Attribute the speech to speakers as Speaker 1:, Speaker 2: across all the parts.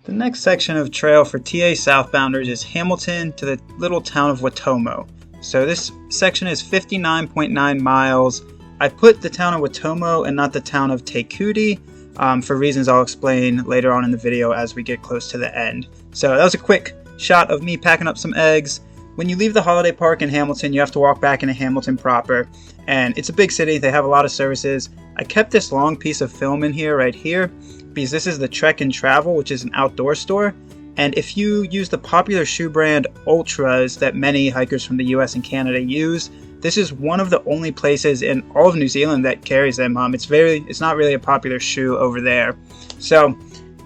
Speaker 1: The next section of trail for TA southbounders is Hamilton to the little town of Waitomo. So this section is 59.9 miles. I put the town of Waitomo and not the town of Tekuti for reasons I'll explain later on in the video as we get close to the end. So that was a quick shot of me packing up some eggs. When you leave the holiday park in Hamilton, you have to walk back into Hamilton proper, and it's a big city. They have a lot of services. I kept this long piece of film in here right here because this is the Trek and Travel, which is an outdoor store. And if you use the popular shoe brand Ultras that many hikers from the US and Canada use, this is one of the only places in all of New Zealand that carries them. It's not really a popular shoe over there. So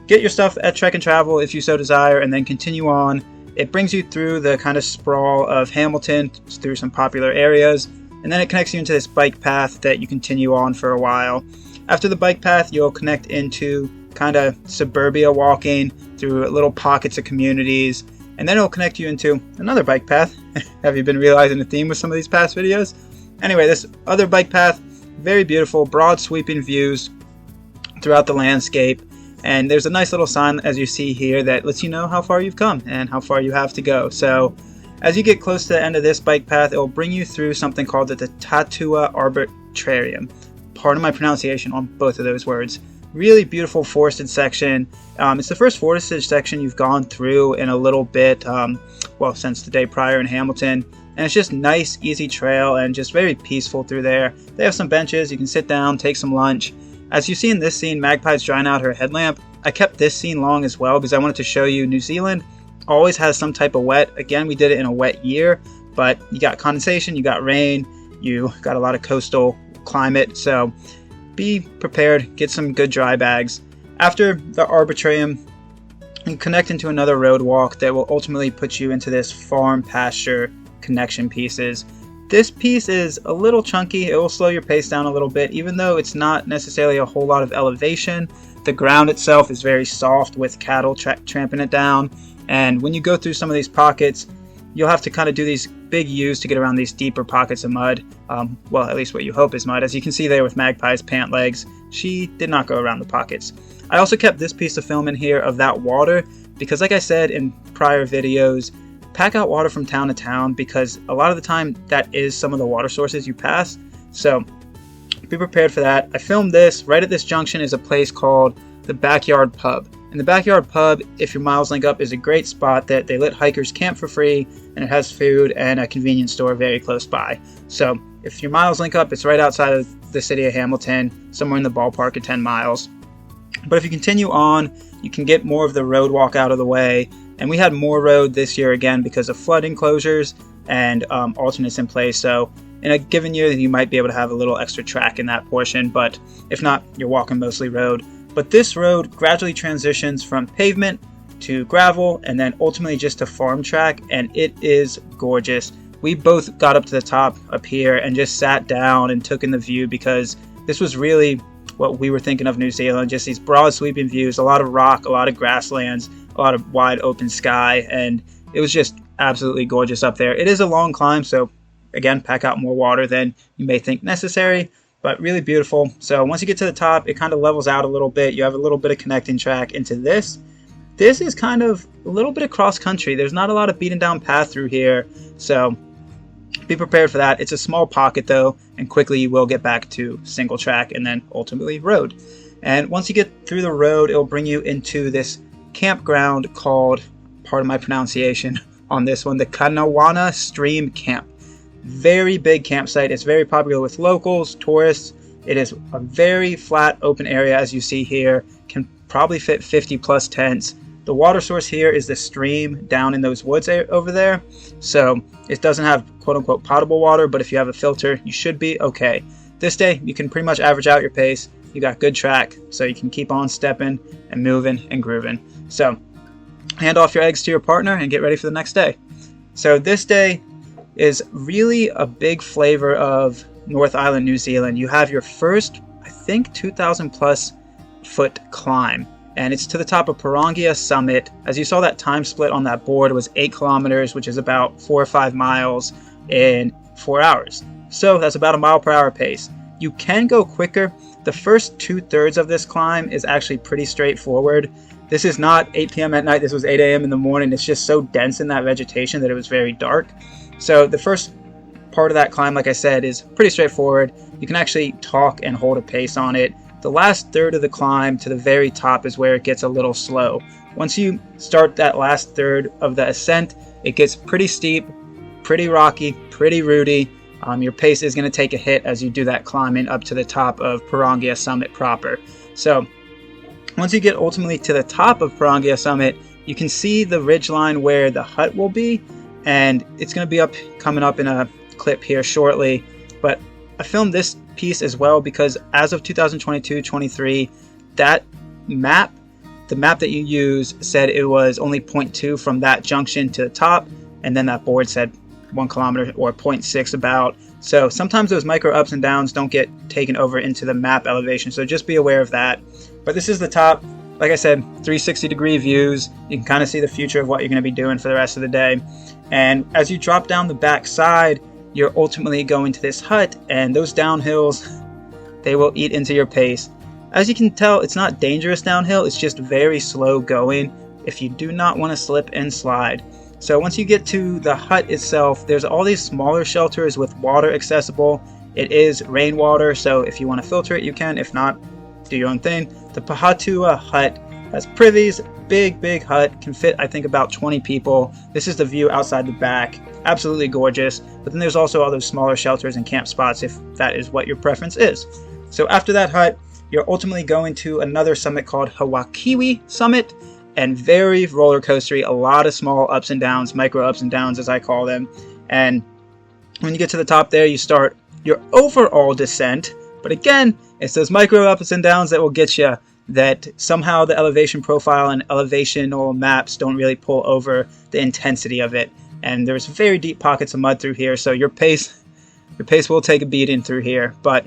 Speaker 1: get your stuff at Trek and Travel if you so desire, and then continue on. It brings you through the kind of sprawl of Hamilton, through some popular areas, and then it connects you into this bike path that you continue on for a while. After the bike path, you'll connect into kind of suburbia walking through little pockets of communities, and then it'll connect you into another bike path. Have you been realizing the theme with some of these past videos? Anyway, this other bike path, very beautiful, broad sweeping views throughout the landscape. And there's a nice little sign, as you see here, that lets you know how far you've come and how far you have to go. So as you get close to the end of this bike path, it will bring you through something called the Tatua Arbitrarium. Pardon my pronunciation on both of those words. Really beautiful forested section. It's the first forested section you've gone through in a little bit, since the day prior in Hamilton. And it's just nice, easy trail and just very peaceful through there. They have some benches, you can sit down, take some lunch. As you see in this scene, Magpie's drying out her headlamp. I kept this scene long as well because I wanted to show you New Zealand always has some type of wet. Again, we did it in a wet year, but you got condensation, you got rain, you got a lot of coastal climate, so be prepared, get some good dry bags. After the Arbitrarium, you connect into another road walk that will ultimately put you into this farm pasture connection pieces. This piece is a little chunky. It will slow your pace down a little bit, even though it's not necessarily a whole lot of elevation. The ground itself is very soft with cattle tramping it down. And when you go through some of these pockets, you'll have to kind of do these big U's to get around these deeper pockets of mud. At least what you hope is mud. As you can see there with Magpie's pant legs, she did not go around the pockets. I also kept this piece of film in here of that water because, like I said in prior videos, pack out water from town to town because a lot of the time that is some of the water sources you pass. So be prepared for that. I filmed this. Right at this junction is a place called the Backyard Pub. And the Backyard Pub, if your miles link up, is a great spot that they let hikers camp for free, and it has food and a convenience store very close by. So if your miles link up, it's right outside of the city of Hamilton, somewhere in the ballpark of 10 miles. But if you continue on, you can get more of the road walk out of the way. And we had more road this year again because of flooding closures and alternates in place. So in a given year, you might be able to have a little extra track in that portion. But if not, you're walking mostly road. But this road gradually transitions from pavement to gravel and then ultimately just to farm track. And it is gorgeous. We both got up to the top up here and just sat down and took in the view because this was really what we were thinking of New Zealand. Just these broad sweeping views, a lot of rock, a lot of grasslands, a lot of wide open sky, and it was just absolutely gorgeous up there. It is a long climb, so again, pack out more water than you may think necessary, but really beautiful. So once you get to the top, it kind of levels out a little bit. You have a little bit of connecting track into this. This is kind of a little bit of cross country. There's not a lot of beaten down path through here, so be prepared for that. It's a small pocket though, and quickly you will get back to single track and then ultimately road. And once you get through the road, it will bring you into this campground called, pardon my pronunciation on this one, the Kaniwhaniwha Stream Camp. Very big campsite. It's very popular with locals, tourists. It is a very flat open area, as you see here. Can probably fit 50 plus tents. The water source here is the stream down in those woods over there. So it doesn't have quote unquote potable water, but if you have a filter, you should be okay. This day, you can pretty much average out your pace. You got good track, so you can keep on stepping and moving and grooving. So hand off your eggs to your partner and get ready for the next day. So this day is really a big flavor of North Island, New Zealand. You have your first, I think, 2,000 plus foot climb, and it's to the top of Pirangia Summit. As you saw, that time split on that board was 8 kilometers, which is about 4 or 5 miles in 4 hours. So that's about a mile per hour pace. You can go quicker. The first 2/3 of this climb is actually pretty straightforward. This is not 8 p.m. at night. This was 8 a.m. in the morning. It's just so dense in that vegetation that it was very dark. So the first part of that climb, like I said, is pretty straightforward. You can actually talk and hold a pace on it. The last third of the climb to the very top is where it gets a little slow. Once you start that last third of the ascent, it gets pretty steep, pretty rocky, pretty rooty. Your pace is going to take a hit as you do that climbing up to the top of Pirangia Summit proper. So once you get ultimately to the top of Pirangia Summit, you can see the ridgeline where the hut will be, and it's going to be coming up in a clip here shortly. But I filmed this piece as well because as of 2022-23, that map, the map that you use, said it was only 0.2 from that junction to the top, and then that board said 1 kilometer or 0.6 about. So sometimes those micro ups and downs don't get taken over into the map elevation, so just be aware of that. But this is the top. Like I said, 360-degree views. You can kind of see the future of what you're going to be doing for the rest of the day. And as you drop down the back side, you're ultimately going to this hut, and those downhills, they will eat into your pace. As you can tell, it's not dangerous downhill, it's just very slow going if you do not want to slip and slide. So once you get to the hut itself, there's all these smaller shelters with water accessible. It is rainwater, so if you want to filter it, you can. If not, do your own thing. The Pahatua hut has privies, big hut, can fit I think about 20 people. This is the view outside the back, absolutely gorgeous. But then there's also all those smaller shelters and camp spots if that is what your preference is. So after that hut, you're ultimately going to another summit called Hawakiwi Summit, and very roller coastery, a lot of small ups and downs, micro ups and downs as I call them. And when you get to the top there, you start your overall descent. But again, it's those micro ups and downs that will get you, that somehow the elevation profile and elevational maps don't really pull over the intensity of it. And there's very deep pockets of mud through here, so your pace will take a beating through here. But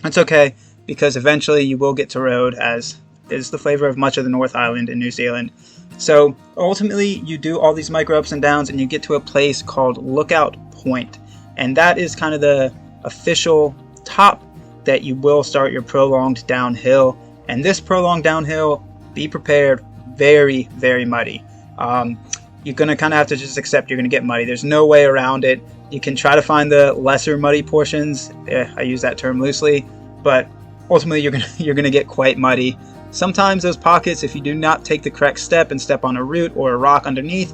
Speaker 1: it's okay, because eventually you will get to road, as is the flavor of much of the North Island in New Zealand. So ultimately you do all these micro ups and downs, and you get to a place called Lookout Point. And that is kind of the official top that you will start your prolonged downhill. And this prolonged downhill, be prepared, very muddy. You're going to kind of have to just accept you're going to get muddy. There's no way around it. You can try to find the lesser muddy portions. I use that term loosely, but ultimately you're going to get quite muddy. Sometimes those pockets, if you do not take the correct step and step on a root or a rock underneath,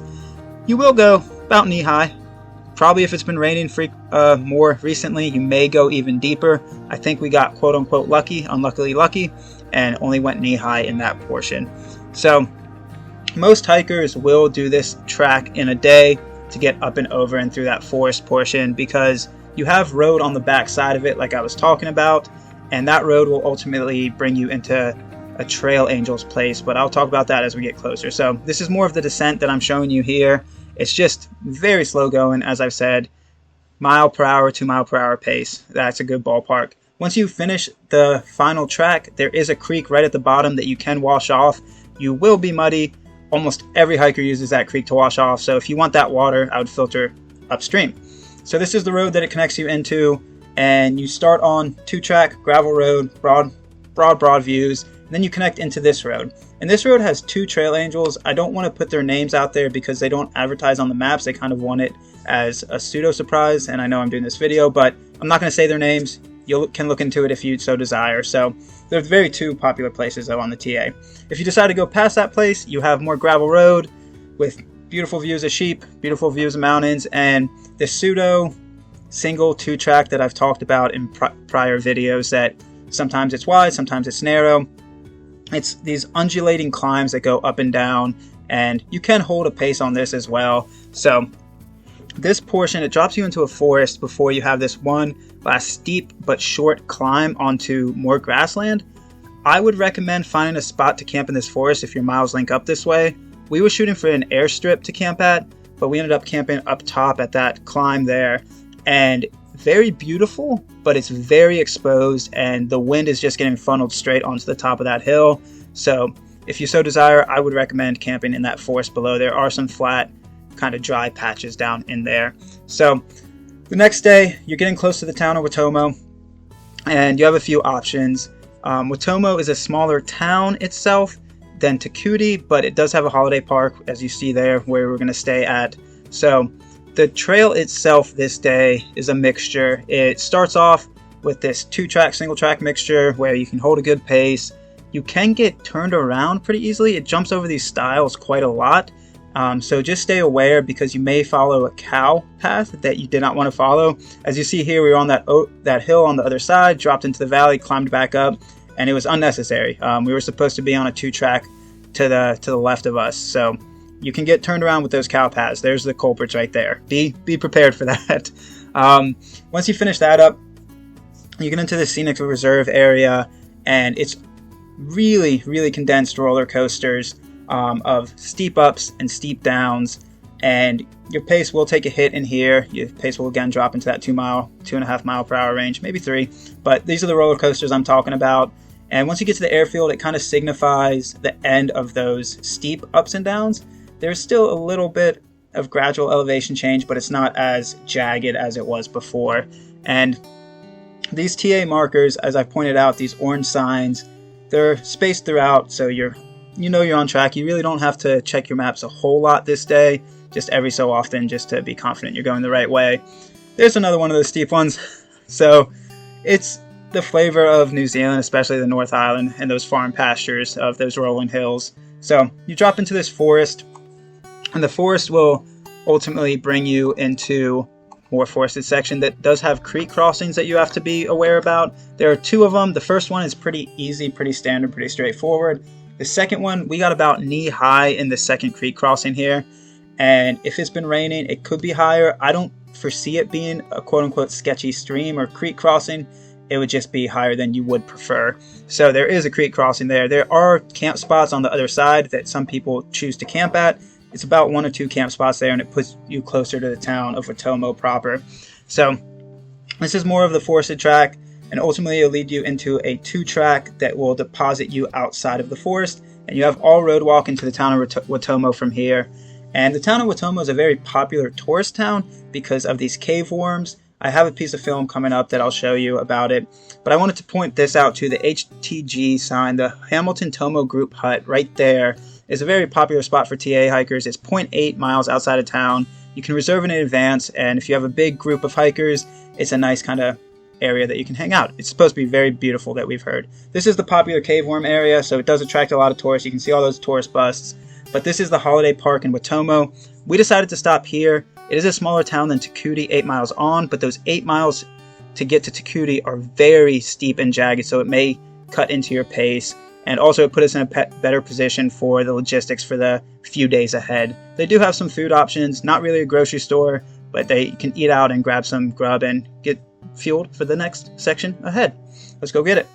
Speaker 1: you will go about knee high. Probably if it's been raining more recently, you may go even deeper. I think we got quote unquote lucky, unluckily lucky, and only went knee high in that portion. So most hikers will do this track in a day to get up and over and through that forest portion, because you have road on the back side of it like I was talking about, and that road will ultimately bring you into a trail angel's place, but I'll talk about that as we get closer. So this is more of the descent that I'm showing you here. It's just very slow going, as I've said, mile per hour, 2 mile per hour pace. That's a good ballpark. Once you finish the final track, there is a creek right at the bottom that you can wash off. You will be muddy. Almost every hiker uses that creek to wash off, so if you want that water, I would filter upstream. So this is the road that it connects you into, and you start on 2-track gravel road, broad views, and then you connect into this road. And this road has 2 trail angels. I don't want to put their names out there because they don't advertise on the maps. They kind of want it as a pseudo surprise, and I know I'm doing this video, but I'm not going to say their names. You can look into it if you so desire. So they're very 2 popular places though on the TA. If you decide to go past that place, you have more gravel road with beautiful views of sheep, beautiful views of mountains, and the pseudo single 2-track that I've talked about in prior videos, that sometimes it's wide, sometimes it's narrow. It's these undulating climbs that go up and down, and you can hold a pace on this as well. So this portion, it drops you into a forest before you have this one last steep but short climb onto more grassland. I would recommend finding a spot to camp in this forest if your miles link up this way. We were shooting for an airstrip to camp at, but we ended up camping up top at that climb there. And very beautiful, but it's very exposed, and the wind is just getting funneled straight onto the top of that hill. So if you so desire, I would recommend camping in that forest below. There are some flat, kind of dry patches down in there. So the next day, you're getting close to the town of Waitomo, and you have a few options. Waitomo is a smaller town itself than Takudi, but it does have a holiday park, as you see there, where we're going to stay at. So the trail itself this day is a mixture. It starts off with this 2-track, single-track mixture where you can hold a good pace. You can get turned around pretty easily. It jumps over these stiles quite a lot. So just stay aware, because you may follow a cow path that you did not want to follow. As you see here, we were on that hill on the other side, dropped into the valley, climbed back up, and it was unnecessary. We were supposed to be on a 2-track to the left of us. So you can get turned around with those cow paths. There's the culprits right there. Be prepared for that. Once you finish that up, you get into the scenic reserve area, and it's really, really condensed roller coasters of steep ups and steep downs, and your pace will take a hit in here. Your pace will again drop into that 2.5 mile per hour range, maybe 3. But these are the roller coasters I'm talking about. And once you get to the airfield, it kind of signifies the end of those steep ups and downs. There's still a little bit of gradual elevation change, but it's not as jagged as it was before. And these TA markers, as I pointed out, these orange signs, they're spaced throughout, so you're on track. You really don't have to check your maps a whole lot this day, just every so often, just to be confident you're going the right way. There's another one of those steep ones. So it's the flavor of New Zealand, especially the North Island and those farm pastures of those rolling hills. So you drop into this forest, and the forest will ultimately bring you into more forested section that does have creek crossings that you have to be aware about. There are 2 of them. The first one is pretty easy, pretty standard, pretty straightforward. The second one, we got about knee high in the second creek crossing here, and if it's been raining, it could be higher. I don't foresee it being a quote-unquote sketchy stream or creek crossing. It would just be higher than you would prefer. So there is a creek crossing there. There are camp spots on the other side that some people choose to camp at. It's about 1 or 2 camp spots there, and it puts you closer to the town of Waitomo proper. So this is more of the forested track, and ultimately it'll lead you into a 2-track that will deposit you outside of the forest, and you have all road walk into the town of Waitomo from here. And the town of Waitomo is a very popular tourist town because of these cave worms. I have a piece of film coming up that I'll show you about it, but I wanted to point this out too. The HTG sign, the Hamilton Tomo Group Hut right there, is a very popular spot for TA hikers. It's 0.8 miles outside of town. You can reserve it in advance, and if you have a big group of hikers, it's a nice kind of area that you can hang out. It's supposed to be very beautiful, that we've heard. This is the popular cave worm area, so it does attract a lot of tourists. You can see all those tourist busts. But this is the holiday park in Waitomo. We decided to stop here. It is a smaller town than Takudi, 8 miles on, but those 8 miles to get to Takudi are very steep and jagged, so it may cut into your pace. And also it put us in a better position for the logistics for the few days ahead. They do have some food options, not really a grocery store, but they can eat out and grab some grub and get fueled for the next section ahead. Let's go get it.